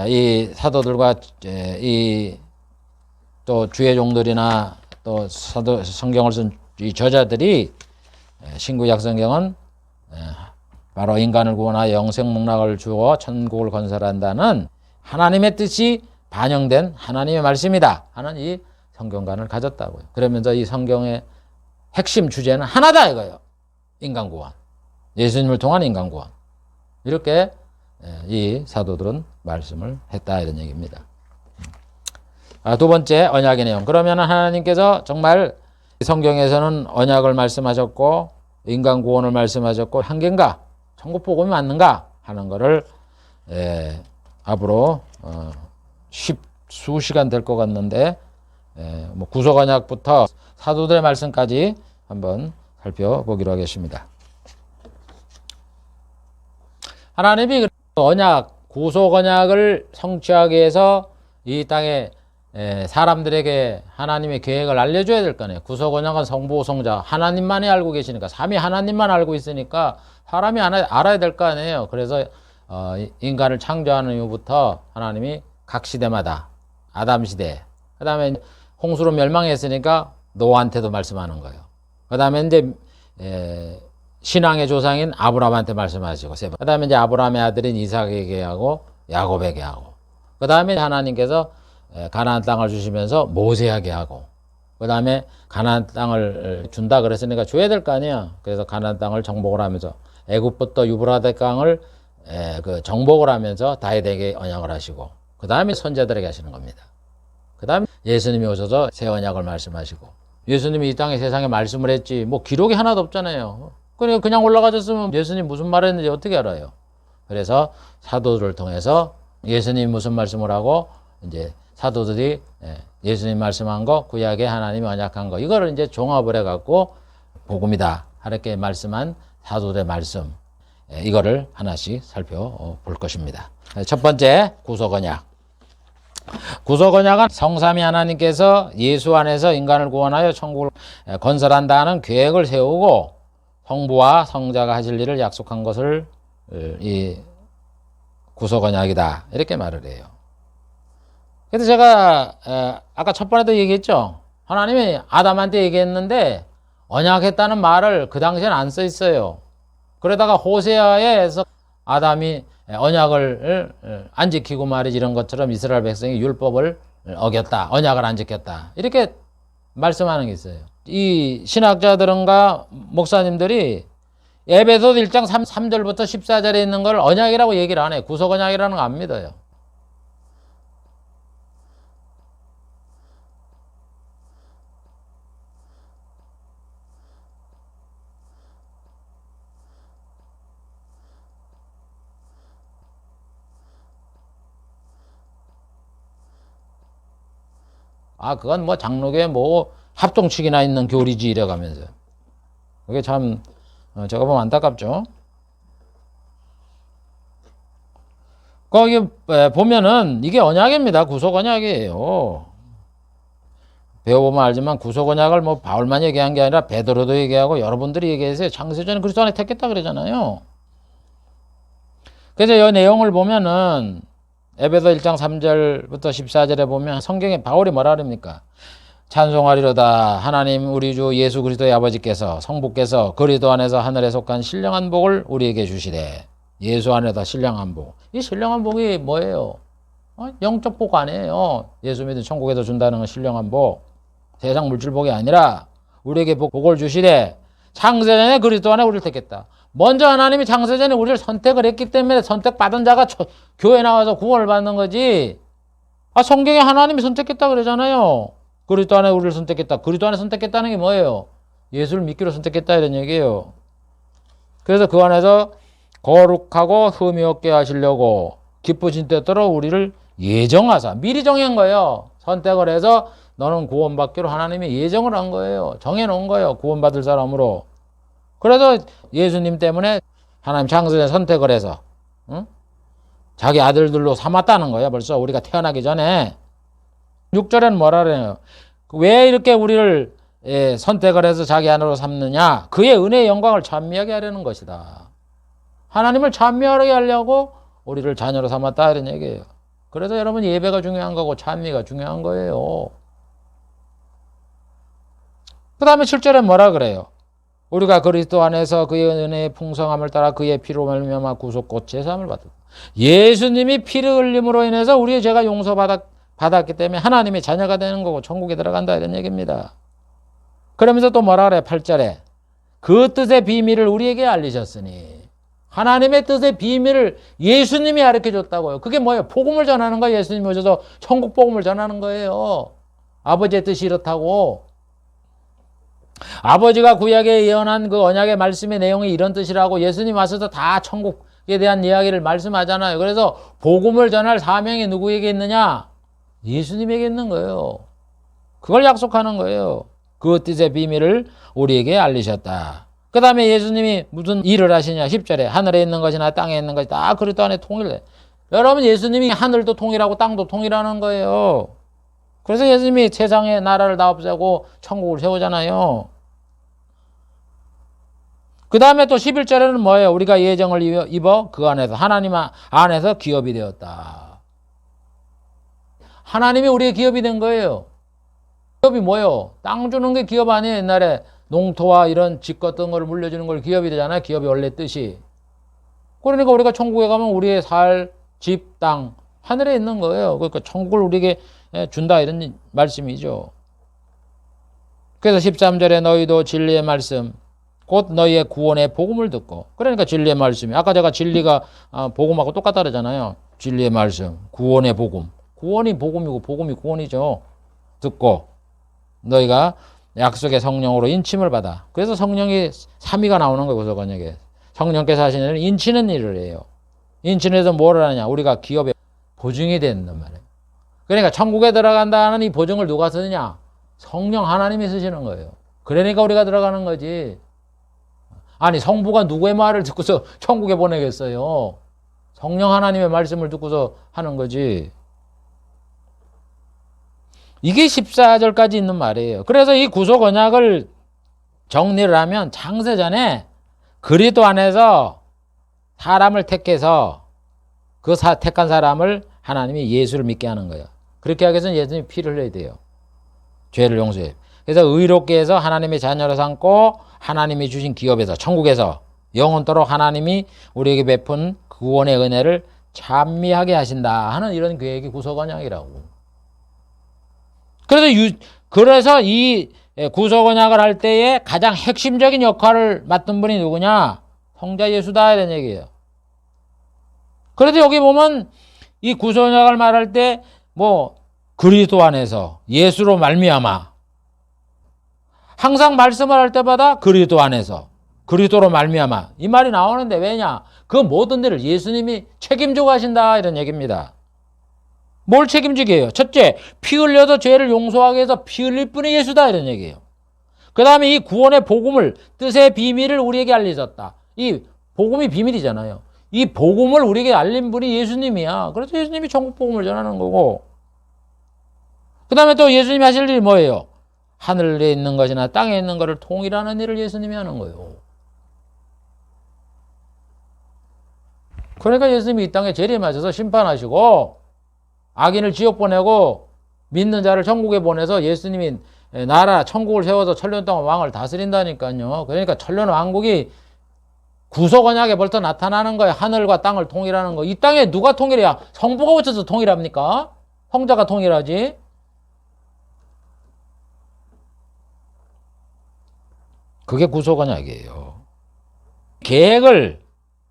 이 사도들과 이 또 주의 종들이나 또 사도 성경을 쓴 이 저자들이 신구약 성경은 바로 인간을 구원하여 영생 복락을 주어 천국을 건설한다는 하나님의 뜻이 반영된 하나님의 말씀이다 하는 이 성경관을 가졌다고요. 그러면서 이 성경의 핵심 주제는 하나다 이거예요. 인간 구원. 예수님을 통한 인간 구원. 이렇게 이 사도들은 말씀을 했다 이런 얘기입니다. 두 번째, 언약의 내용. 그러면 하나님께서 정말 성경에서는 언약을 말씀하셨고 인간 구원을 말씀하셨고 한 개인가? 천국 복음이 맞는가? 하는 거를 앞으로 수시간 될 것 같는데 뭐 구속 언약부터 사도들의 말씀까지 한번 살펴보기로 하겠습니다. 하나님이 언약, 구속 언약을 성취하기 위해서 이 땅에 사람들에게 하나님의 계획을 알려줘야 될 거 아니에요. 구속 언약은 성부, 성자 하나님만이 알고 계시니까, 삼위 하나님만 알고 있으니까 사람이 알아야 될 거 아니에요. 그래서 인간을 창조하는 이후부터 하나님이 각 시대마다 아담 시대, 그 다음에 홍수로 멸망했으니까 노아한테도 말씀하는 거예요. 그 다음에 이제 신앙의 조상인 아브라함한테 말씀하시고, 그 다음에 이제 아브라함의 아들인 이삭에게 하고 야곱에게 하고, 그 다음에 하나님께서 가나안 땅을 주시면서 모세하게 하고, 그 다음에 가나안 땅을 준다 그랬으니까 줘야 될 거 아니야. 그래서 가나안 땅을 정복을 하면서 애굽부터 유브라데 강을 그 정복을 하면서 다윗에게 언약을 하시고, 그 다음에 선자들에게 하시는 겁니다. 그 다음에 예수님이 오셔서 새 언약을 말씀하시고, 예수님이 이 땅에 세상에 말씀을 했지 뭐 기록이 하나도 없잖아요. 그냥 올라가셨으면 예수님 무슨 말 했는지 어떻게 알아요? 그래서 사도들을 통해서 예수님이 무슨 말씀을 하고, 이제 사도들이 예수님 말씀한 거, 구약에 하나님이 언약한 거, 이거를 이제 종합을 해갖고 복음이다 이렇게 말씀한 사도들의 말씀, 이거를 하나씩 살펴볼 것입니다. 첫 번째, 구속언약. 구속언약은 성삼위 하나님께서 예수 안에서 인간을 구원하여 천국을 건설한다는 계획을 세우고 성부와 성자가 하실 일을 약속한 것을 이 구속언약이다 이렇게 말을 해요. 그래서 제가 아까 첫 번에도 얘기했죠. 하나님이 아담한테 얘기했는데 언약했다는 말을 그 당시에는 안 써 있어요. 그러다가 호세아에서 아담이 언약을 안 지키고 말이지, 이런 것처럼 이스라엘 백성이 율법을 어겼다, 언약을 안 지켰다, 이렇게 말씀하는 게 있어요. 이 신학자들은가 목사님들이 에베소 1장 3절부터 14절에 있는 걸 언약이라고 얘기를 안 해요. 구속언약이라는 거 안 믿어요. 그건 뭐 장로교에 뭐 합동측이나 있는 교리지 이래가면서. 그게 참 제가 보면 안타깝죠. 거기 보면은 이게 언약입니다. 구속언약이에요. 배워보면 알지만 구속언약을 뭐 바울만 얘기한 게 아니라 베드로도 얘기하고 여러분들이 얘기해서 창세전에 그리스도 안에 택했다 그러잖아요. 그래서 이 내용을 보면은 에베소 1장 3절부터 14절에 보면 성경에 바울이 뭐라 그럽니까? 찬송하리로다 하나님 우리 주 예수 그리스도의 아버지께서 성부께서 그리스도 안에서 하늘에 속한 신령한 복을 우리에게 주시되. 예수 안에다 신령한 복. 이 신령한 복이 뭐예요? 영적 복 아니에요. 예수 믿은 천국에서 준다는 건 신령한 복. 세상 물질 복이 아니라 우리에게 복을 주시되 창세전에 그리스도 안에 우리를 택했다. 먼저 하나님이 창세전에 우리를 선택을 했기 때문에 선택받은 자가 교회 나와서 구원을 받는 거지. 성경에 하나님이 선택했다 그러잖아요. 그리스도 안에 우리를 선택했다. 그리스도 안에 선택했다는 게 뭐예요? 예수를 믿기로 선택했다 이런 얘기예요. 그래서 그 안에서 거룩하고 흠이 없게 하시려고 기쁘신 뜻대로 우리를 예정하사, 미리 정한 거예요. 선택을 해서 너는 구원받기로 하나님이 예정을 한 거예요. 정해놓은 거예요. 구원받을 사람으로. 그래서 예수님 때문에 하나님 창세전에 선택을 해서 자기 아들들로 삼았다는 거예요. 벌써 우리가 태어나기 전에. 6절에는 뭐라 그래요? 왜 이렇게 우리를 선택을 해서 자기 아들로 삼느냐? 그의 은혜의 영광을 찬미하게 하려는 것이다. 하나님을 찬미하게 하려고 우리를 자녀로 삼았다 이런 얘기예요. 그래서 여러분 예배가 중요한 거고 찬미가 중요한 거예요. 그 다음에 7절에 뭐라 그래요? 우리가 그리스도 안에서 그의 은혜의 풍성함을 따라 그의 피로 말미암아 구속곧 제사함을 받았다. 예수님이 피를 흘림으로 인해서 우리의 죄가 용서받았기 때문에 하나님의 자녀가 되는 거고 천국에 들어간다 이런 얘기입니다. 그러면서 또 뭐라 그래요? 8절에 그 뜻의 비밀을 우리에게 알리셨으니. 하나님의 뜻의 비밀을 예수님이 가르쳐줬다고요. 그게 뭐예요? 복음을 전하는 거예요. 예수님이 오셔서 천국 복음을 전하는 거예요. 아버지의 뜻이 이렇다고. 아버지가 구약에 예언한 그 언약의 말씀의 내용이 이런 뜻이라고 예수님 와서도 다 천국에 대한 이야기를 말씀하잖아요. 그래서 복음을 전할 사명이 누구에게 있느냐? 예수님에게 있는 거예요. 그걸 약속하는 거예요. 그 뜻의 비밀을 우리에게 알리셨다. 그 다음에 예수님이 무슨 일을 하시냐? 10절에 하늘에 있는 것이나 땅에 있는 것이 다 그리스도 안에 통일해. 여러분 예수님이 하늘도 통일하고 땅도 통일하는 거예요. 그래서 예수님이 세상의 나라를 다 없애고 천국을 세우잖아요. 그 다음에 또 11절에는 뭐예요? 우리가 예정을 입어 그 안에서 하나님 안에서 기업이 되었다. 하나님이 우리의 기업이 된 거예요. 기업이 뭐예요? 땅 주는 게 기업 아니에요. 옛날에 농토와 이런 집 같은 걸 물려주는 걸 기업이 되잖아요. 기업이 원래 뜻이. 그러니까 우리가 천국에 가면 우리의 살, 집, 땅 하늘에 있는 거예요. 그러니까 천국을 우리에게 준다 이런 말씀이죠. 그래서 13절에 너희도 진리의 말씀 곧 너희의 구원의 복음을 듣고, 그러니까 진리의 말씀이 아까 제가 진리가 복음하고 똑같다 그러잖아요. 진리의 말씀, 구원의 복음. 구원이 복음이고 복음이 구원이죠. 듣고 너희가 약속의 성령으로 인침을 받아. 그래서 성령이 3위가 나오는 거예요. 구속언약에. 성령께서 하시는 일은 인치는 일을 해요. 인치는 뭐를 하느냐. 우리가 기업에 보증이 된단 말이에요. 그러니까 천국에 들어간다는 이 보증을 누가 쓰느냐. 성령 하나님이 쓰시는 거예요. 그러니까 우리가 들어가는 거지. 아니 성부가 누구의 말을 듣고서 천국에 보내겠어요. 성령 하나님의 말씀을 듣고서 하는 거지. 이게 14절까지 있는 말이에요. 그래서 이 구속 언약을 정리를 하면 창세전에 그리스도 안에서 사람을 택해서 그 택한 사람을 하나님이 예수를 믿게 하는 거예요. 그렇게 하기 위해서는 예수님이 피를 흘려야 돼요. 죄를 용서해. 그래서 의롭게 해서 하나님의 자녀로 삼고 하나님이 주신 기업에서 천국에서 영원토록 하나님이 우리에게 베푼 구원의 은혜를 찬미하게 하신다 하는 이런 계획이 구속 언약이라고. 그래서 이 구속 언약을 할 때에 가장 핵심적인 역할을 맡은 분이 누구냐? 성자 예수다 이런 얘기예요. 그래도 여기 보면 이 구속 언약을 말할 때 뭐 그리스도 안에서 예수로 말미암아, 항상 말씀을 할 때마다 그리스도 안에서 그리스도로 말미암아 이 말이 나오는데 왜냐? 그 모든 일을 예수님이 책임지고 하신다 이런 얘기입니다. 뭘 책임지게 해요? 첫째, 피 흘려서 죄를 용서하게 해서 피 흘릴 분이 예수다 이런 얘기예요. 그 다음에 이 구원의 복음을, 뜻의 비밀을 우리에게 알려줬다. 이 복음이 비밀이잖아요. 이 복음을 우리에게 알린 분이 예수님이야. 그래서 예수님이 천국 복음을 전하는 거고. 그 다음에 또 예수님이 하실 일이 뭐예요? 하늘에 있는 것이나 땅에 있는 것을 통일하는 일을 예수님이 하는 거예요. 그러니까 예수님이 이 땅에 재림하셔서 심판하시고 악인을 지옥 보내고 믿는 자를 천국에 보내서 예수님이 나라 천국을 세워서 천년 동안 왕을 다스린다니까요. 그러니까 천년 왕국이 구속 언약에 벌써 나타나는 거예요. 하늘과 땅을 통일하는 거. 이 땅에 누가 통일해야? 성부가 오셔서 통일합니까? 성자가 통일하지. 그게 구속 언약이에요.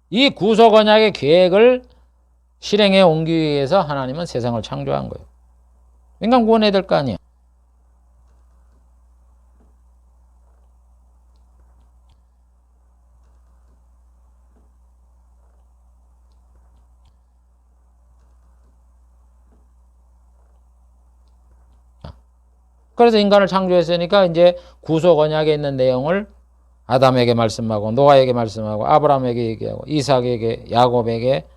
이 구속 언약의 계획을 실행에 옮기기 위해서 하나님은 세상을 창조한 거예요. 인간 구원해야 될 거 아니에요. 그래서 인간을 창조했으니까 이제 구속 언약에 있는 내용을 아담에게 말씀하고 노아에게 말씀하고 아브라함에게 얘기하고 이삭에게 야곱에게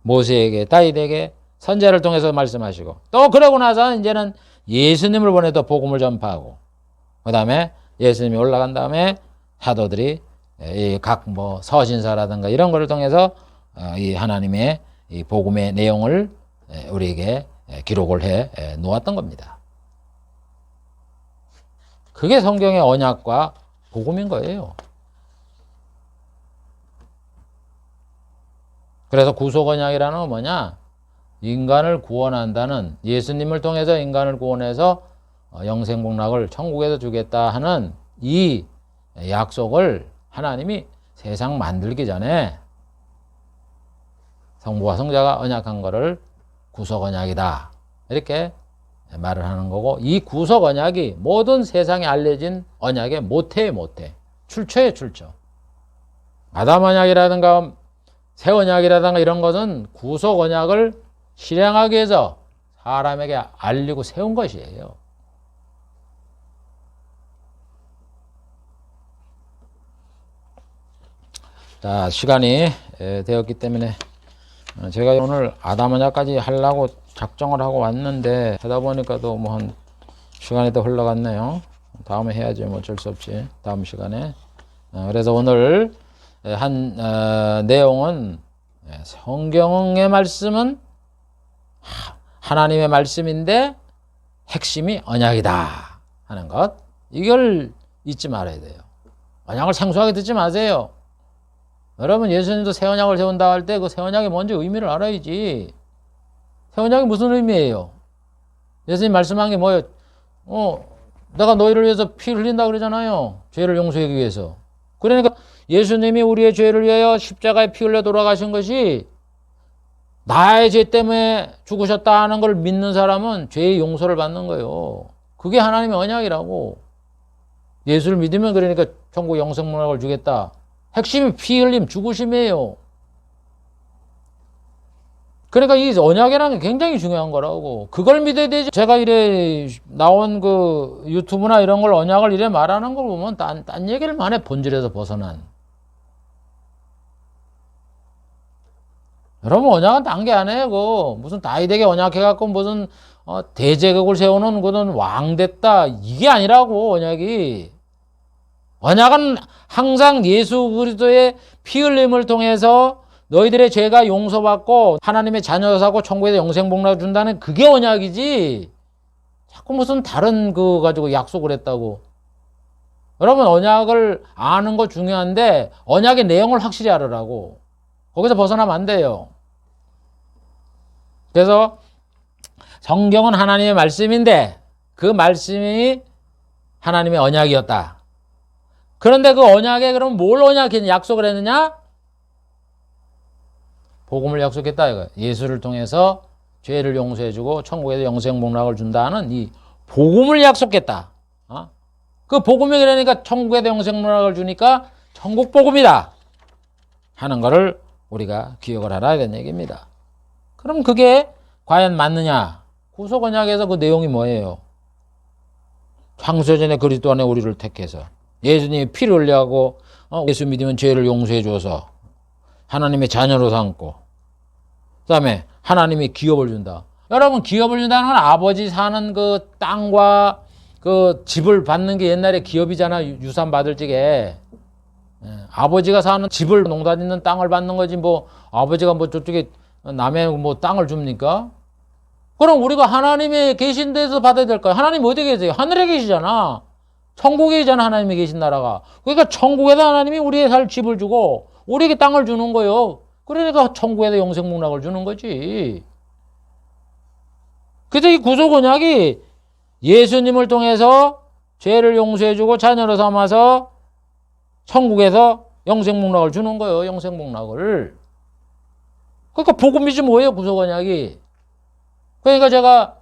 모세에게 다윗에게 선제를 통해서 말씀하시고 또 그러고 나서 이제는 예수님을 보내서 복음을 전파하고 그 다음에 예수님이 올라간 다음에 사도들이 각 뭐 서신서라든가 이런 거를 통해서 이 하나님의 이 복음의 내용을 우리에게 기록을 해 놓았던 겁니다. 그게 성경의 언약과 복음인 거예요. 그래서 구속 언약이라는 건 뭐냐? 인간을 구원한다는, 예수님을 통해서 인간을 구원해서 영생복락을 천국에서 주겠다 하는 이 약속을 하나님이 세상 만들기 전에 성부와 성자가 언약한 거를 구속 언약이다 이렇게 말을 하는 거고, 이 구속 언약이 모든 세상에 알려진 언약의 모태의 모태, 출처의 출처. 아담 언약이라든가 새 언약이라든가 이런 것은 구속 언약을 실행하기 위해서 사람에게 알리고 세운 것이에요. 자, 시간이 되었기 때문에 제가 오늘 아담 언약까지 하려고 작정을 하고 왔는데 하다 보니까 또 뭐 한 시간이 더 흘러갔네요. 다음에 해야지 뭐 어쩔 수 없지. 다음 시간에. 그래서 오늘 한 내용은 성경의 말씀은 하나님의 말씀인데 핵심이 언약이다 하는 것. 이걸 잊지 말아야 돼요. 언약을 생소하게 듣지 마세요. 여러분 예수님도 새 언약을 세운다 할 때 그 새 언약의 먼저 의미를 알아야지. 새 언약이 무슨 의미예요? 예수님 말씀한 게 뭐예요? 내가 너희를 위해서 피 흘린다 그러잖아요. 죄를 용서하기 위해서. 그러니까 예수님이 우리의 죄를 위하여 십자가에 피 흘려 돌아가신 것이 나의 죄 때문에 죽으셨다 하는 걸 믿는 사람은 죄의 용서를 받는 거예요. 그게 하나님의 언약이라고. 예수를 믿으면 그러니까 천국 영생문학을 주겠다. 핵심이 피 흘림, 죽으심이에요. 그러니까 이 언약이라는 게 굉장히 중요한 거라고. 그걸 믿어야 되지. 제가 이래 나온 그 유튜브나 이런 걸 언약을 이래 말하는 걸 보면 딴 얘기를 해. 본질에서 벗어난. 여러분, 언약은 딴 게 아니에요. 무슨 다윗에게 언약해갖고 무슨 대제국을 세우는 그런 왕 됐다. 이게 아니라고, 언약이. 언약은 항상 예수 그리스도의 피 흘림을 통해서 너희들의 죄가 용서받고 하나님의 자녀사고 천국에서 영생복락을 준다는 그게 언약이지. 자꾸 무슨 다른 거 가지고 약속을 했다고. 여러분, 언약을 아는 거 중요한데 언약의 내용을 확실히 알으라고. 거기서 벗어나면 안 돼요. 그래서 성경은 하나님의 말씀인데 그 말씀이 하나님의 언약이었다. 그런데 그 언약에 그럼 뭘 약속을 했느냐? 복음을 약속했다 이거. 예수를 통해서 죄를 용서해주고 천국에서 영생복락을 준다는 이 복음을 약속했다. 그 복음이 그러니까 천국에서 영생복락을 주니까 천국 복음이다 하는 거를 우리가 기억을 알아야 되는 얘기입니다. 그럼 그게 과연 맞느냐? 구속 언약에서 그 내용이 뭐예요? 창세전에 그리스도 안에 우리를 택해서 예수님이 피를 흘려하고 예수 믿으면 죄를 용서해 줘서 하나님의 자녀로 삼고 그 다음에 하나님이 기업을 준다. 여러분, 기업을 준다는 건 아버지 사는 그 땅과 그 집을 받는 게 옛날에 기업이잖아. 유산 받을 적에. 아버지가 사는 집을 농사 짓는 땅을 받는 거지 뭐 아버지가 뭐 저쪽에 남의 뭐 땅을 줍니까? 그럼 우리가 하나님이 계신 데서 받아야 될까요? 하나님 어디 계세요? 하늘에 계시잖아. 천국에 있잖아. 하나님이 계신 나라가. 그러니까 천국에서 하나님이 우리의 살 집을 주고 우리에게 땅을 주는 거예요. 그러니까 천국에서 영생복락을 주는 거지. 그래서 이 구속 언약이 예수님을 통해서 죄를 용서해주고 자녀로 삼아서 천국에서 영생복락을 주는 거예요. 영생복락을. 그러니까 복음이지 뭐예요, 구속 언약이. 그러니까 제가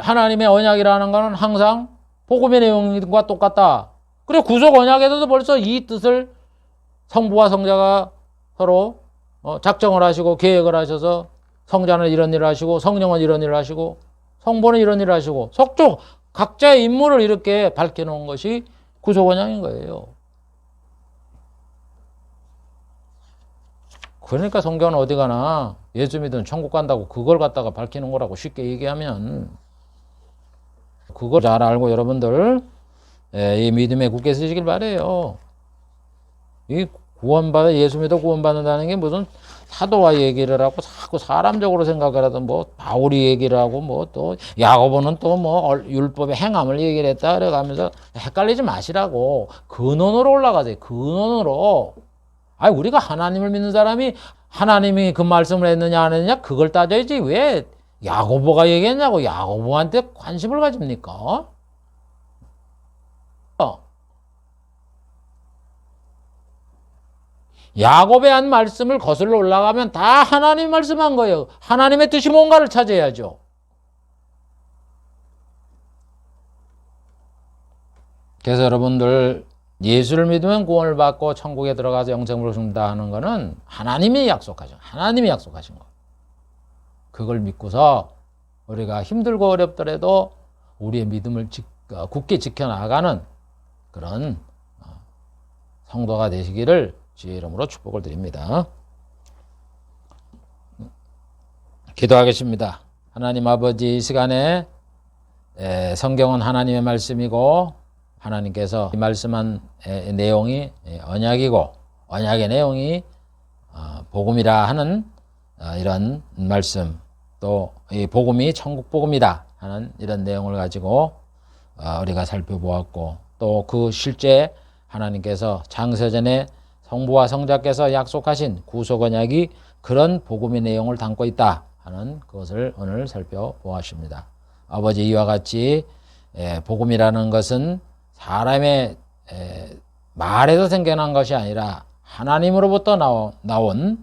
하나님의 언약이라는 거는 항상 복음의 내용과 똑같다. 그리고 구속 언약에서도 벌써 이 뜻을 성부와 성자가 서로 작정을 하시고 계획을 하셔서 성자는 이런 일을 하시고 성령은 이런 일을 하시고 성부는 이런 일을 하시고 속속 각자의 임무를 이렇게 밝혀놓은 것이 구속 언약인 거예요. 그러니까 성경은 어디 가나 예수 믿으면 천국 간다고 그걸 갖다가 밝히는 거라고 쉽게 얘기하면 그걸 잘 알고 여러분들 이 믿음에 굳게 쓰시길 바래요. 이 구원받아 예수 믿어 구원받는다는 게 무슨 사도와 얘기를 하고 자꾸 사람적으로 생각을 하던 뭐 바울이 얘기를 하고 뭐 또 야고보는 또 뭐 율법의 행함을 얘기를 했다 그래가면서 헷갈리지 마시라고. 근원으로 올라가세요. 근원으로. 아니 우리가 하나님을 믿는 사람이 하나님이 그 말씀을 했느냐 안 했느냐 그걸 따져야지 왜 야고보가 얘기했냐고 야고보한테 관심을 가집니까? 야곱의 한 말씀을 거슬러 올라가면 다 하나님이 말씀한 거예요. 하나님의 뜻이 뭔가를 찾아야죠. 그래서 여러분들 예수를 믿으면 구원을 받고 천국에 들어가서 영생을 준다 하는 거는 하나님이 약속하신 거. 그걸 믿고서 우리가 힘들고 어렵더라도 우리의 믿음을 굳게 지켜나가는 그런 성도가 되시기를 주의 이름으로 축복을 드립니다. 기도하겠습니다. 하나님 아버지, 이 시간에 성경은 하나님의 말씀이고 하나님께서 이 말씀한 내용이 언약이고 언약의 내용이 복음이라 하는 이런 말씀, 또 이 복음이 천국 복음이다 하는 이런 내용을 가지고 우리가 살펴보았고 또 그 실제 하나님께서 창세전에 성부와 성자께서 약속하신 구속 언약이 그런 복음의 내용을 담고 있다 하는 그것을 오늘 살펴보았습니다. 아버지, 이와 같이 복음이라는 것은 사람의 말에서 생겨난 것이 아니라 하나님으로부터 나온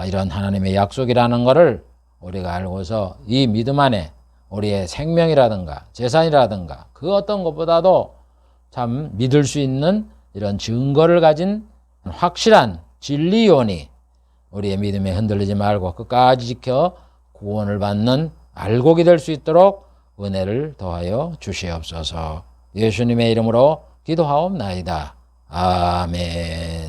이런 하나님의 약속이라는 것을 우리가 알고서 이 믿음 안에 우리의 생명이라든가 재산이라든가 그 어떤 것보다도 참 믿을 수 있는 이런 증거를 가진 확실한 진리원이 우리의 믿음에 흔들리지 말고 끝까지 지켜 구원을 받는 알곡이 될 수 있도록 은혜를 더하여 주시옵소서. 예수님의 이름으로 기도하옵나이다. 아멘.